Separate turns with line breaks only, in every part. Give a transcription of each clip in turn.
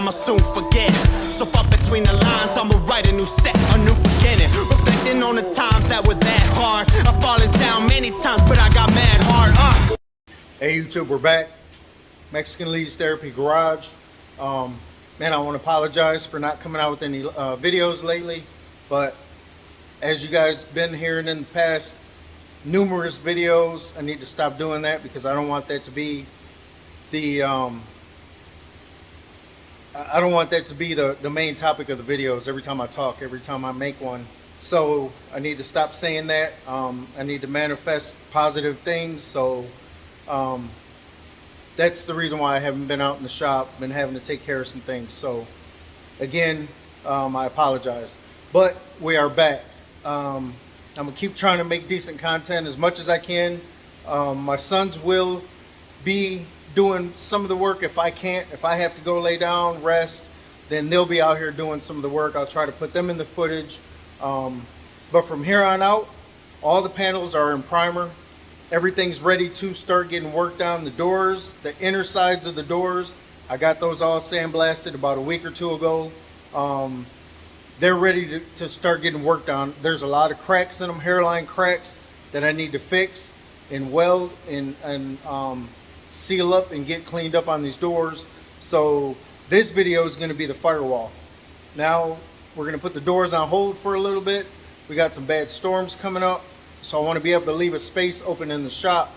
I'ma soon forget. So far between the lines, I'ma write a new set, a new beginning. Reflecting on the times that were that hard. I've fallen down many times, but I got mad hard.
Hey YouTube, we're back. Mexican Leads Therapy Garage. Man, I want to apologize for not coming out with any videos lately, but as you guys been hearing in the past numerous videos, I need to stop doing that because I don't want that to be the I don't want that to be the main topic of the videos every time I talk, every time I make one. So I need to stop saying that. I need to manifest positive things. So that's the reason why I haven't been out in the shop, been having to take care of some things. So again, I apologize, but we are back. I'm gonna keep trying to make decent content as much as I can. My sons will be doing some of the work. If I can't, if I have to go lay down, rest, then they'll be out here doing some of the work. I'll try to put them in the footage. But from here on out, all the panels are in primer. Everything's ready to start getting worked on. The doors, the inner sides of the doors, I got those all sandblasted about a week or two ago. They're ready to start getting worked on. There's a lot of cracks in them, hairline cracks, that I need to fix and weld and seal up and get cleaned up on these doors. So this video is going to be the firewall. Now we're going to put the doors on hold for a little bit. We got some bad storms coming up, so I want to be able to leave a space open in the shop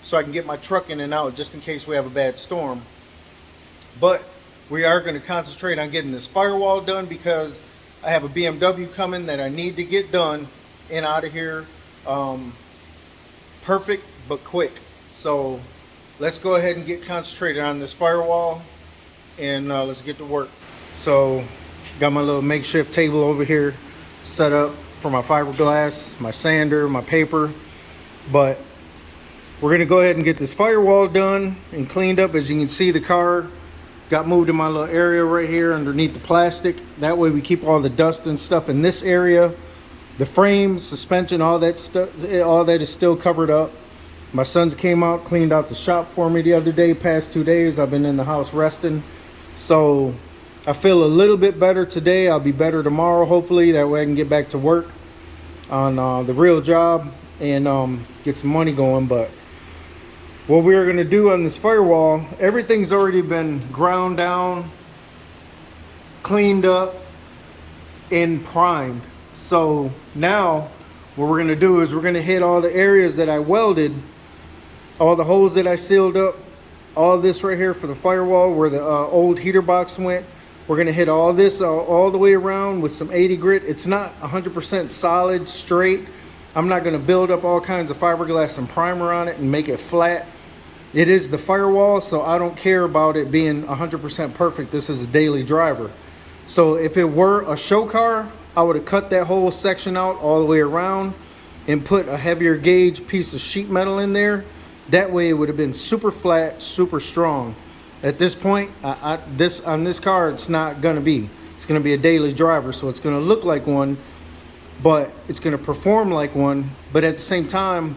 so I can get my truck in and out just in case we have a bad storm. But we are going to concentrate on getting this firewall done because I have a BMW coming that I need to get done and out of here perfect but quick. So let's go ahead and get concentrated on this firewall and let's get to work. So got my little makeshift table over here set up for my fiberglass, my sander, my paper. But we're gonna go ahead and get this firewall done and cleaned up. As you can see, the car got moved in my little area right here underneath the plastic. That way we keep all the dust and stuff in this area. The frame, suspension, all that stuff, all that is still covered up. My sons came out, cleaned out the shop for me the other day. Past 2 days I've been in the house resting, so I feel a little bit better today. I'll be better tomorrow, hopefully. That way I can get back to work on the real job and get some money going. But what we're going to do on this firewall, everything's already been ground down, cleaned up, and primed. So now what we're going to do is we're going to hit all the areas that I welded, all the holes that I sealed up, all this right here for the firewall where the old heater box went. We're going to hit all this all the way around with some 80 grit. It's not 100% solid, straight. I'm not going to build up all kinds of fiberglass and primer on it and make it flat. It is the firewall, so I don't care about it being 100% perfect. This is a daily driver. So if it were a show car, I would have cut that whole section out all the way around and put a heavier gauge piece of sheet metal in there. That way it would have been super flat, super strong. At this point, on this car, it's not going to be. It's going to be a daily driver, so it's going to look like one, but it's going to perform like one. But at the same time,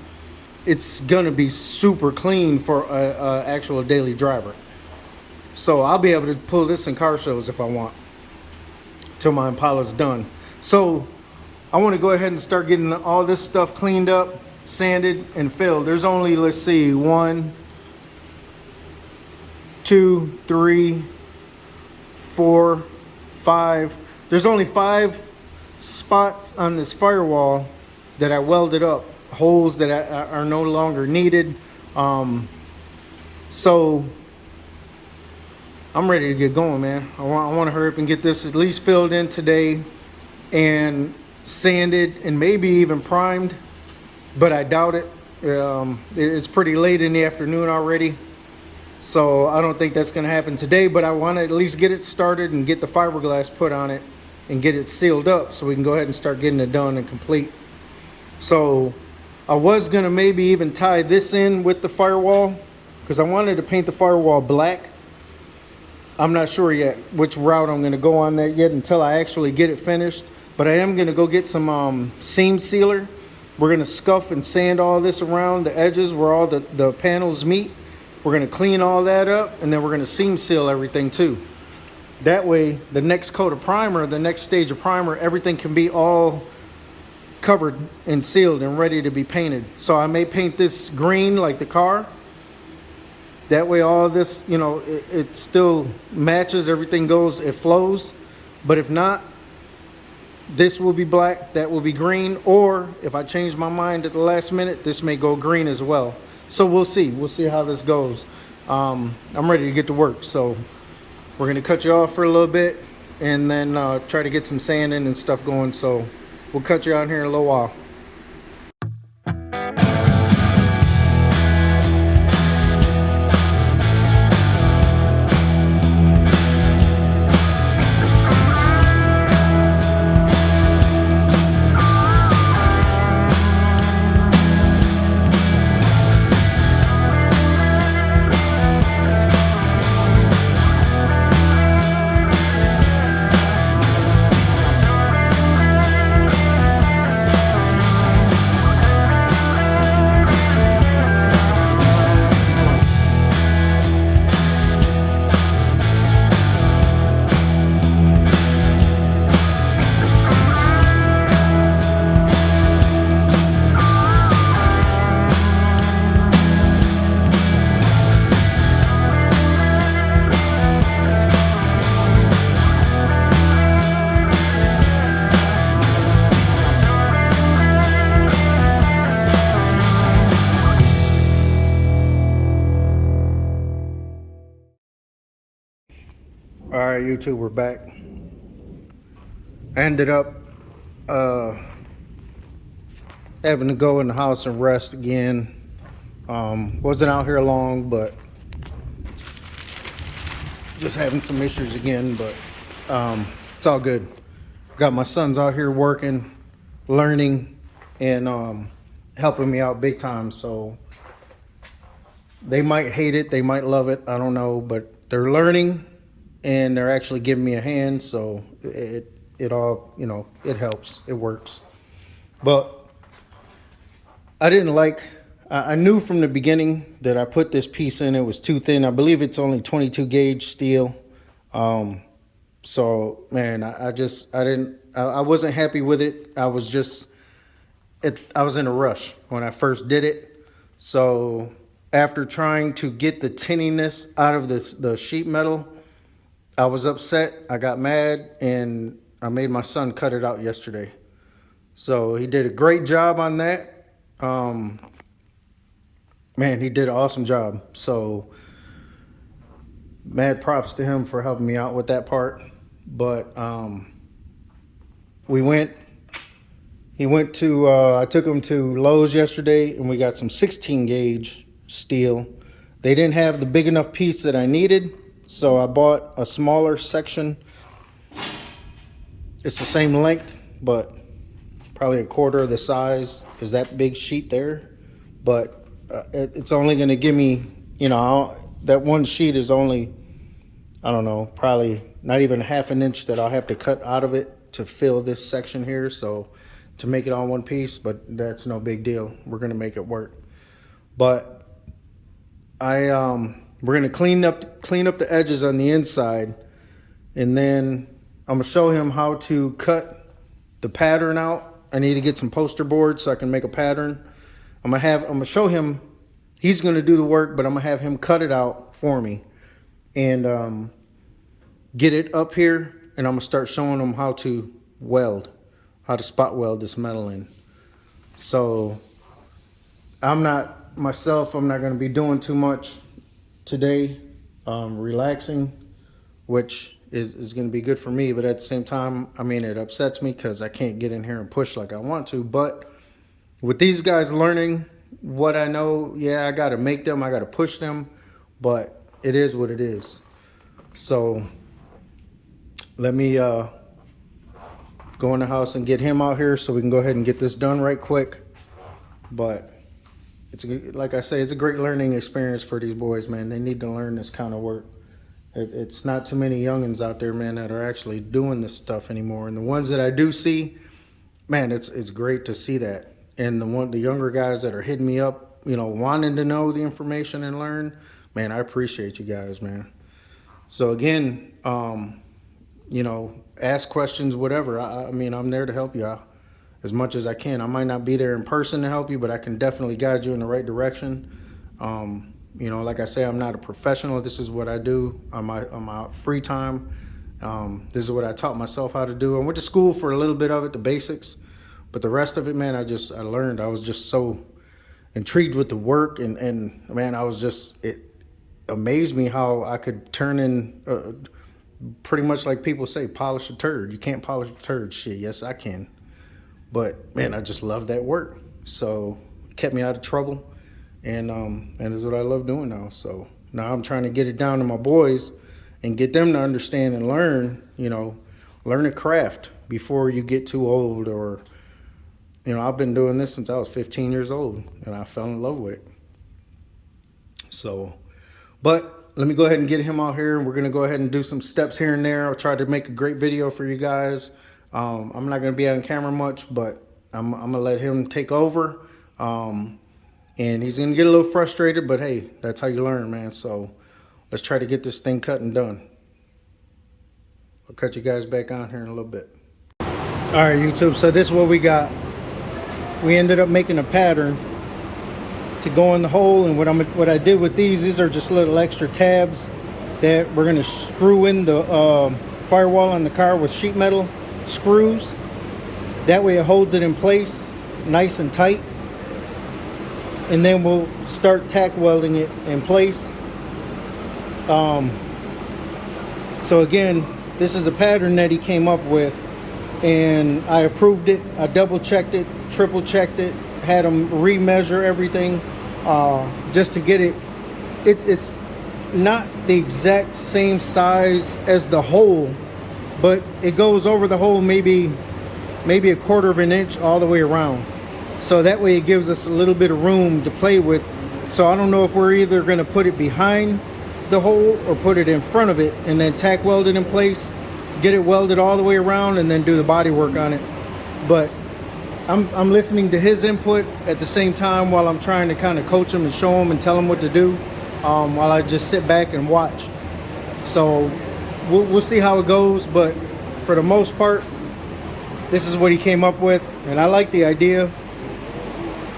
it's going to be super clean for a actual daily driver. So I'll be able to pull this in car shows if I want, till my Impala's done. So I want to go ahead and start getting all this stuff cleaned up, sanded, and filled. There's only, let's see, 1, 2, 3, 4, 5. There's only 5 spots on this firewall that I welded up, holes that are no longer needed. So I'm ready to get going, man. I want to hurry up and get this at least filled in today and sanded and maybe even primed, but I doubt it. It's pretty late in the afternoon already, so I don't think that's going to happen today, but I want to at least get it started and get the fiberglass put on it and get it sealed up so we can go ahead and start getting it done and complete. So I was going to maybe even tie this in with the firewall because I wanted to paint the firewall black. I'm not sure yet which route I'm going to go on that yet until I actually get it finished. But I am going to go get some seam sealer. We're going to scuff and sand all this around the edges where all the panels meet. We're going to clean all that up, and then we're going to seam seal everything too. That way, the next coat of primer, the next stage of primer, everything can be all covered and sealed and ready to be painted. So I may paint this green like the car. That way all this, you know, it still matches, everything goes, it flows. But if not, this will be black, that will be green, or if I change my mind at the last minute, this may go green as well. So we'll see how this goes. I'm ready to get to work, so we're gonna cut you off for a little bit and then try to get some sanding and stuff going. So we'll cut you out here in a little while. All right, YouTube, we're back. I ended up having to go in the house and rest again. Wasn't out here long, but just having some issues again, but it's all good. Got my sons out here working, learning, and helping me out big time. So they might hate it, they might love it, I don't know, but they're learning and they're actually giving me a hand. So it all, you know, it helps, it works. But I didn't like, I knew from the beginning that I put this piece in, it was too thin. I believe it's only 22 gauge steel. So man, I wasn't happy with it. I was in a rush when I first did it. So after trying to get the tinniness out of the sheet metal, I was upset, I got mad, and I made my son cut it out yesterday. So he did a great job on that. Man, he did an awesome job. So mad props to him for helping me out with that part. But I took him to Lowe's yesterday and we got some 16 gauge steel. They didn't have the big enough piece that I needed, so I bought a smaller section. It's the same length, but probably a quarter of the size is that big sheet there. But it's only going to give me, you know, that one sheet is only, I don't know, probably not even half an inch that I'll have to cut out of it to fill this section here. So to make it all one piece, but that's no big deal. We're going to make it work. But we're going to clean up the edges on the inside, and then I'm going to show him how to cut the pattern out. I need to get some poster boards so I can make a pattern. I'm going to show him, he's going to do the work, but I'm going to have him cut it out for me and get it up here, and I'm going to start showing him how to weld, how to spot weld this metal in. So I'm not going to be doing too much today, relaxing, which is going to be good for me. But at the same time, I mean, it upsets me because I can't get in here and push like I want to. But with these guys learning what I know, yeah, I got to make them, I got to push them, but it is what it is. So let me go in the house and get him out here so we can go ahead and get this done right quick. But it's, like I say, it's a great learning experience for these boys, man. They need to learn this kind of work. It's not too many youngins out there, man, that are actually doing this stuff anymore. And the ones that I do see, man, it's great to see that. And the younger guys that are hitting me up, you know, wanting to know the information and learn, man, I appreciate you guys, man. So again, you know, ask questions, whatever. I mean, I'm there to help you out as much as I can. I might not be there in person to help you, but I can definitely guide you in the right direction. You know, like I say, I'm not a professional. This is what I do on my free time. This is what I taught myself how to do. I went to school for a little bit of it, the basics, but the rest of it, man, I learned. I was just so intrigued with the work, and man, it amazed me how I could turn in pretty much like people say, polish a turd. You can't polish a turd. Shit, yes, I can. But man, I just love that work. So it kept me out of trouble, and is what I love doing now. So now I'm trying to get it down to my boys and get them to understand and learn. You know, learn a craft before you get too old. Or, you know, I've been doing this since I was 15 years old, and I fell in love with it. So, but let me go ahead and get him out here, and we're gonna go ahead and do some steps here and there. I'll try to make a great video for you guys. I'm not gonna be on camera much, but I'm gonna let him take over. And he's gonna get a little frustrated, but hey, that's how you learn, man. So let's try to get this thing cut and done. I'll cut you guys back on here in a little bit. All right, YouTube, so this is what we got. We ended up making a pattern to go in the hole, and what I did with these are just little extra tabs that we're gonna screw in the firewall on the car with sheet metal screws. That way it holds it in place nice and tight, and then we'll start tack welding it in place. So again, this is a pattern that he came up with, and I approved it. I double checked it, triple checked it, had him remeasure everything just to get it. It's not the exact same size as the hole, but it goes over the hole maybe a quarter of an inch all the way around. So that way it gives us a little bit of room to play with. So I don't know if we're either going to put it behind the hole or put it in front of it and then tack weld it in place, get it welded all the way around, and then do the body work on it. But I'm listening to his input at the same time while I'm trying to kind of coach him and show him and tell him what to do, while I just sit back and watch. So we'll see how it goes, but for the most part, this is what he came up with, and I like the idea.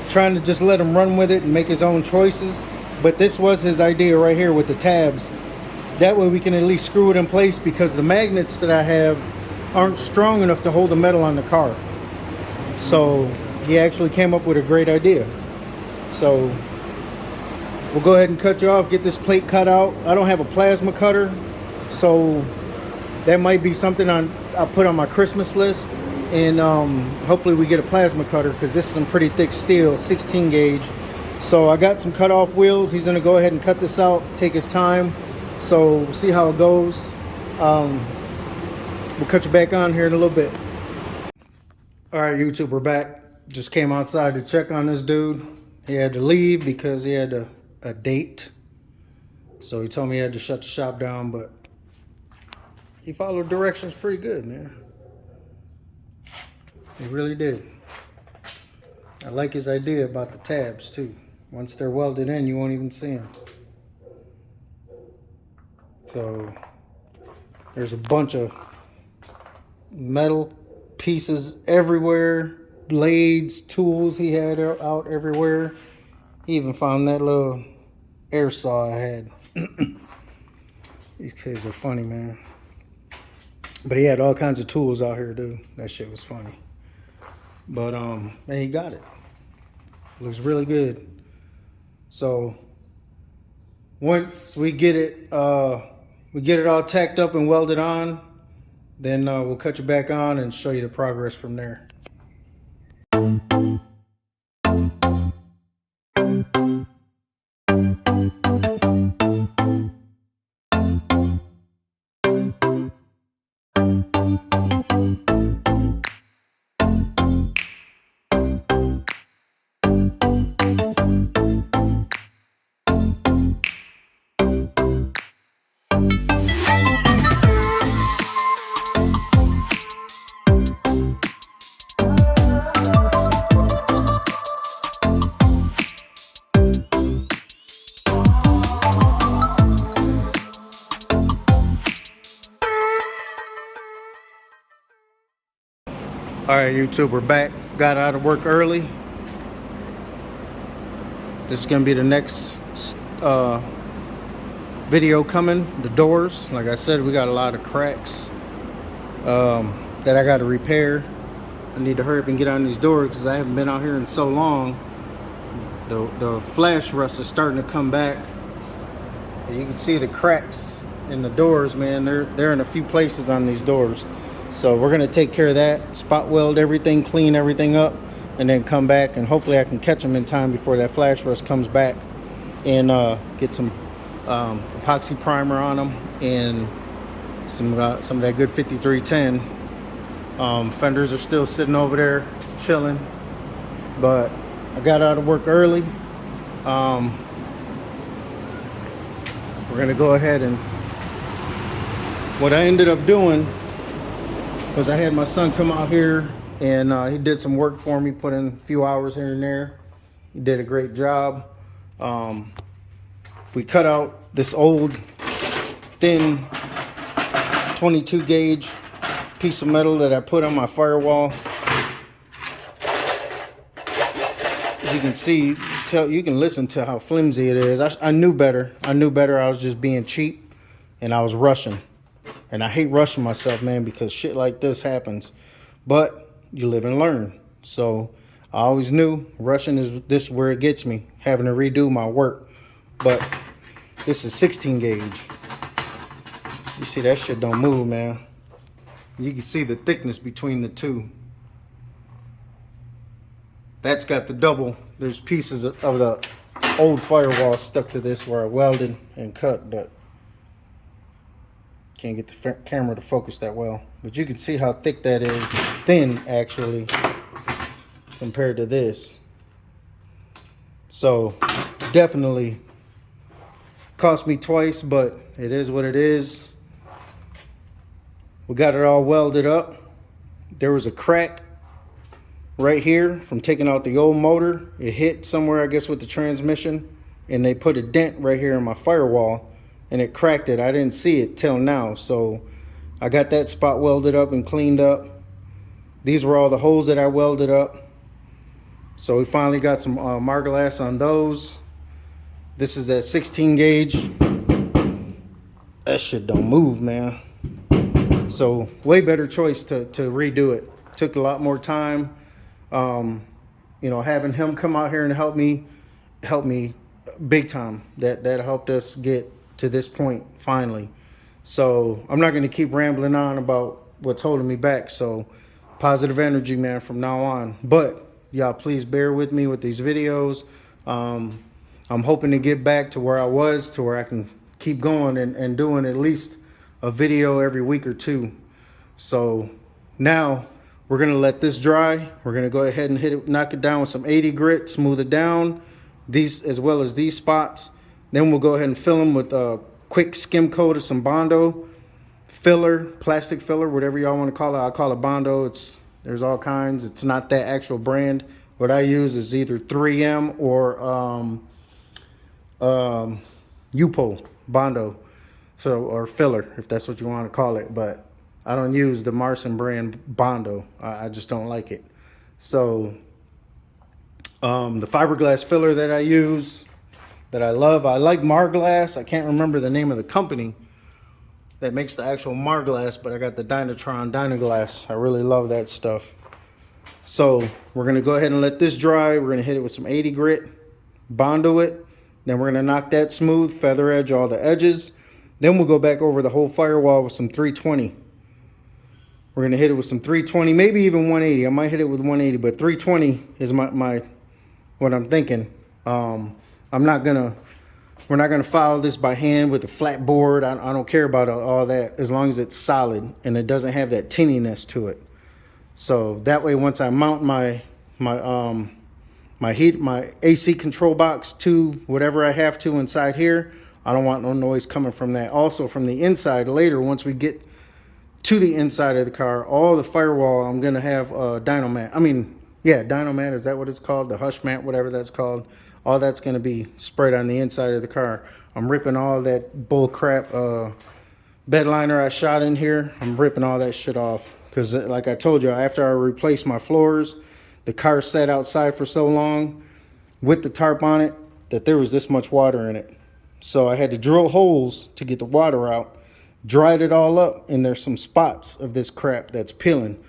Trying to just let him run with it and make his own choices, but this was his idea right here with the tabs. That way we can at least screw it in place, because the magnets that I have aren't strong enough to hold the metal on the car. So he actually came up with a great idea. So we'll go ahead and cut you off, get this plate cut out. I don't have a plasma cutter, so that might be something I'll put on my Christmas list. And hopefully we get a plasma cutter, because this is some pretty thick steel, 16 gauge. So I got some cut off wheels. He's gonna go ahead and cut this out, take his time. So we'll see how it goes. We'll cut you back on here in a little bit. All right, YouTube, we're back. Just came outside to check on this dude. He had to leave because he had a date. So he told me he had to shut the shop down, but he followed directions pretty good, man. He really did. I like his idea about the tabs too. Once they're welded in, you won't even see them. So there's a bunch of metal pieces everywhere, blades, tools he had out everywhere. He even found that little air saw I had. These kids are funny, man. But he had all kinds of tools out here, dude. That shit was funny. But man, he got it. Looks really good. So once we get it all tacked up and welded on, then we'll cut you back on and show you the progress from there. Alright, YouTube, we're back. Got out of work early. This is gonna be the next video coming. The doors, like I said, we got a lot of cracks that I got to repair. I need to hurry up and get on these doors because I haven't been out here in so long. The flash rust is starting to come back. You can see the cracks in the doors, man. They're in a few places on these doors. So we're gonna take care of that, spot weld everything, clean everything up, and then come back, and hopefully I can catch them in time before that flash rust comes back, and get some epoxy primer on them and some of that good 5310. Fenders are still sitting over there chilling, but I got out of work early. We're gonna go ahead, and what I ended up doing was I had my son come out here, and he did some work for me, put in a few hours here and there. He did a great job. We cut out this old thin 22 gauge piece of metal that I put on my firewall. As you can see, you can listen to how flimsy it is. I knew better. I was just being cheap, and I was rushing. And I hate rushing myself, man, because shit like this happens. But you live and learn. So I always knew rushing is where it gets me, having to redo my work. But this is 16 gauge. You see that shit don't move, man. You can see the thickness between the two. That's got the double. There's pieces of the old firewall stuck to this where I welded and cut, but can't get the camera to focus that well. But you can see how thick that is. Thin, actually, compared to this. So definitely cost me twice, but it is what it is. We got it all welded up. There was a crack right here from taking out the old motor. It hit somewhere, I guess, with the transmission, and they put a dent right here in my firewall, and it cracked it. I didn't see it till now, so I got that spot welded up and cleaned up. These were all the holes that I welded up. So we finally got some Marglass on those. This is that 16 gauge. That shit don't move, man. So way better choice to redo it. Took a lot more time. You know, having him come out here and help me big time. That helped us get to this point finally. So I'm not going to keep rambling on about what's holding me back. So positive energy, man, from now on. But y'all, please bear with me with these videos. I'm hoping to get back to where I was, to where I can keep going and doing at least a video every week or two. So now we're gonna let this dry. We're gonna go ahead and hit it, knock it down with some 80 grit, smooth it down, these as well as these spots. Then we'll go ahead and fill them with a quick skim coat of some Bondo filler, plastic filler, whatever y'all want to call it. I call it Bondo. There's all kinds. It's not that actual brand. What I use is either 3M or UPO Bondo, so, or filler, if that's what you want to call it. But I don't use the Marson brand Bondo. I just don't like it. So the fiberglass filler that I use, that I love, I like Marglass. I can't remember the name of the company that makes the actual Marglass, but I got the Dynatron Dynaglass. I really love that stuff. So we're gonna go ahead and let this dry. We're gonna hit it with some 80 grit, Bondo it. Then we're gonna knock that smooth, feather edge all the edges. Then we'll go back over the whole firewall with some 320. We're gonna hit it with some 320, maybe even 180. I might hit it with 180, but 320 is my what I'm thinking. We're not gonna file this by hand with a flat board. I don't care about all that, as long as it's solid and it doesn't have that tinniness to it. So that way, once I mount my AC control box to whatever I have to inside here, I don't want no noise coming from that. Also from the inside later, once we get to the inside of the car, all the firewall, I'm gonna have Dynomat. Dynomat, is that what it's called? The hush mat, whatever that's called. All that's gonna be sprayed on the inside of the car. I'm ripping all that bull crap bed liner I shot in here. I'm ripping all that shit off, because like I told you, after I replaced my floors, the car sat outside for so long with the tarp on it that there was this much water in it. So I had to drill holes to get the water out, dried it all up, and there's some spots of this crap that's peeling.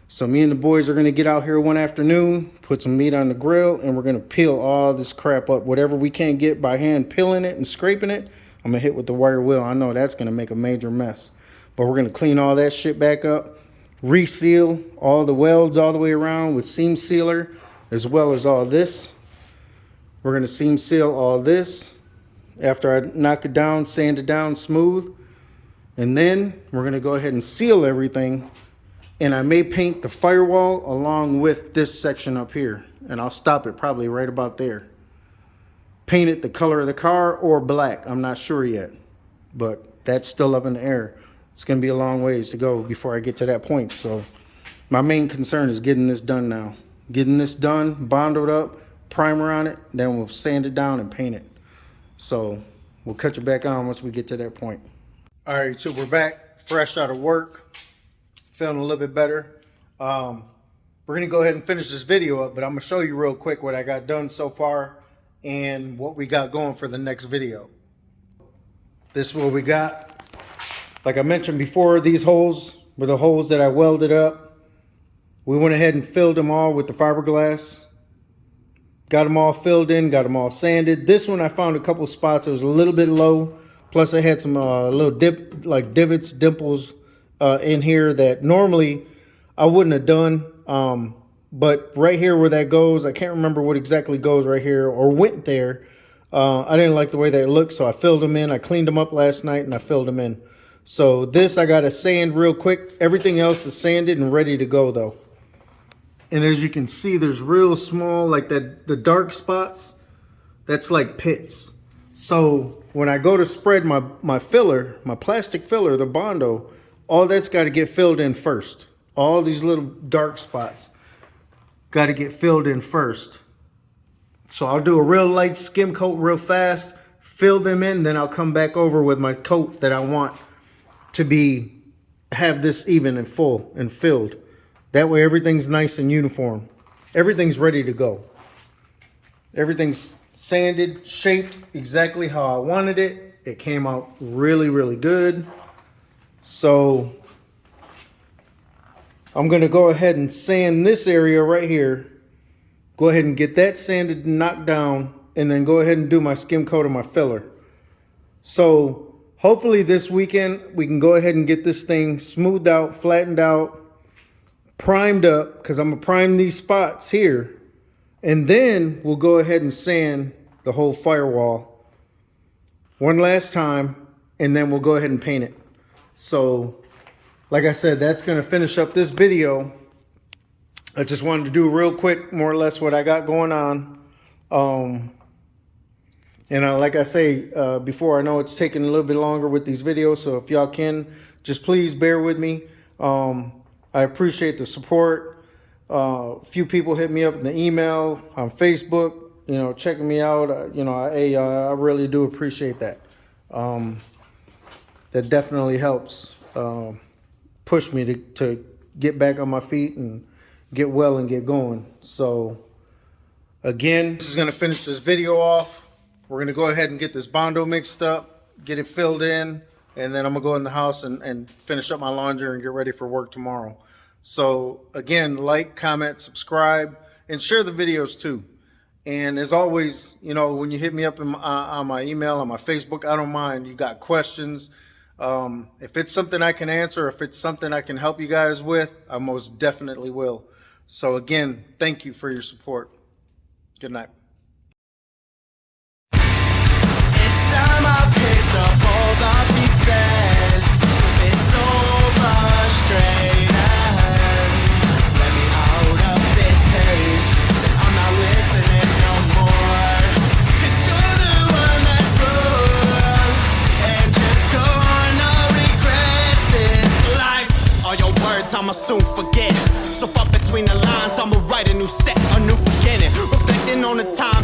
So me and the boys are going to get out here one afternoon, put some meat on the grill, and we're going to peel all this crap up. Whatever we can't get by hand peeling it and scraping it, I'm going to hit with the wire wheel. I know that's going to make a major mess. But we're going to clean all that shit back up, reseal all the welds all the way around with seam sealer, as well as all this. We're going to seam seal all this after I knock it down, sand it down smooth. And then we're going to go ahead and seal everything. And I may paint the firewall along with this section up here. And I'll stop it probably right about there. Paint it the color of the car or black. I'm not sure yet. But that's still up in the air. It's going to be a long ways to go before I get to that point. So my main concern is getting this done now. Getting this done, bonded up, primer on it. Then we'll sand it down and paint it. So we'll cut you back on once we get to that point. All right, so we're back fresh out of work. Feeling a little bit better. We're gonna go ahead and finish this video up, but I'm gonna show you real quick what I got done so far and what we got going for the next video. This is what we got. Like I mentioned before, these holes were the holes that I welded up. We went ahead and filled them all with the fiberglass. Got them all filled in, got them all sanded. This one I found a couple spots. It was a little bit low. Plus I had some little divots, dimples in here that normally I wouldn't have done. But right here where that goes, I can't remember what exactly goes right here or went there. I didn't like the way that looked, so I filled them in. I cleaned them up last night and I filled them in. So this I got to sand real quick. Everything else is sanded and ready to go though. And as you can see, there's real small, like that, the dark spots, that's like pits. So when I go to spread my filler, my plastic filler, the Bondo, all that's got to get filled in first. All these little dark spots got to get filled in first. So I'll do a real light skim coat real fast, fill them in, then I'll come back over with my coat that I want to have this even and full and filled. That way everything's nice and uniform. Everything's ready to go. Everything's sanded, shaped exactly how I wanted it. It came out really, really good. So I'm going to go ahead and sand this area right here. Go ahead and get that sanded and knocked down, and then go ahead and do my skim coat of my filler. So hopefully this weekend we can go ahead and get this thing smoothed out, flattened out, primed up, because I'm going to prime these spots here. And then we'll go ahead and sand the whole firewall one last time, and then we'll go ahead and paint it. So like I said, that's going to finish up this video. I just wanted to do real quick, more or less what I got going on. And like I say before, I know it's taking a little bit longer with these videos, so if y'all can, just please bear with me. I appreciate the support. A few people hit me up in the email, on Facebook, you know, checking me out. I really do appreciate that. That definitely helps push me to get back on my feet and get well and get going. So again, this is going to finish this video off. We're going to go ahead and get this Bondo mixed up, get it filled in, and then I'm going to go in the house and finish up my laundry and get ready for work tomorrow. So again, like, comment, subscribe, and share the videos too. And as always, you know, when you hit me up on my email, on my Facebook, I don't mind. You got questions. If it's something I can answer, if it's something I can help you guys with, I most definitely will. So again, thank you for your support. Good night.
It's time I picked up all the pieces. It's so frustrating. Let me out of this cage. I'm not listening no more. 'Cause you're the one that's wrong, and you're gonna regret this life. All your words I'ma soon forget. So far between the lines, I'ma write a new set, a new beginning. Reflecting on the time